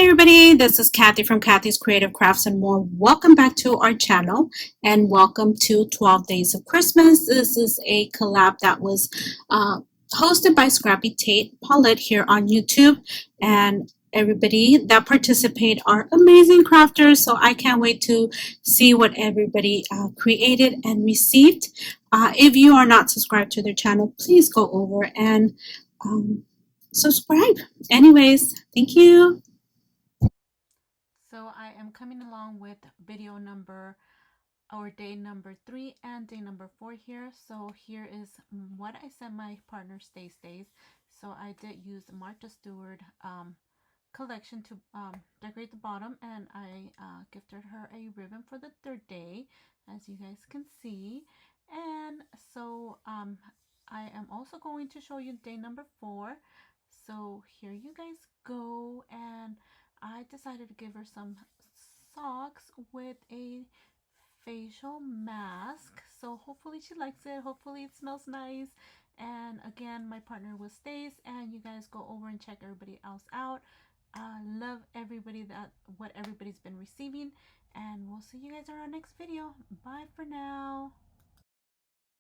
everybody, this is Kathy from Kathy's Creative Crafts and more. Welcome back to our channel and welcome to 12 Days of Christmas. This is a collab that was hosted by Scrappy Tate Paulette here on YouTube, and everybody that participate are amazing crafters, so I can't wait to see what everybody created and received. If you are not subscribed to their channel, please go over and subscribe. Anyways, thank you. So I am coming along with video number or day number 3 and day number 4 here. So here is what I sent my partner Stace. So I did use Martha Stewart collection to decorate the bottom, and I gifted her a ribbon for the 3rd day, as you guys can see. And so I am also going to show you day number 4. So here you guys go, and I decided to give her some socks with a facial mask. So hopefully she likes it. Hopefully it smells nice. And again, my partner was Stace, and you guys go over and check everybody else out. Love everybody what everybody's been receiving, and we'll see you guys in our next video. Bye for now.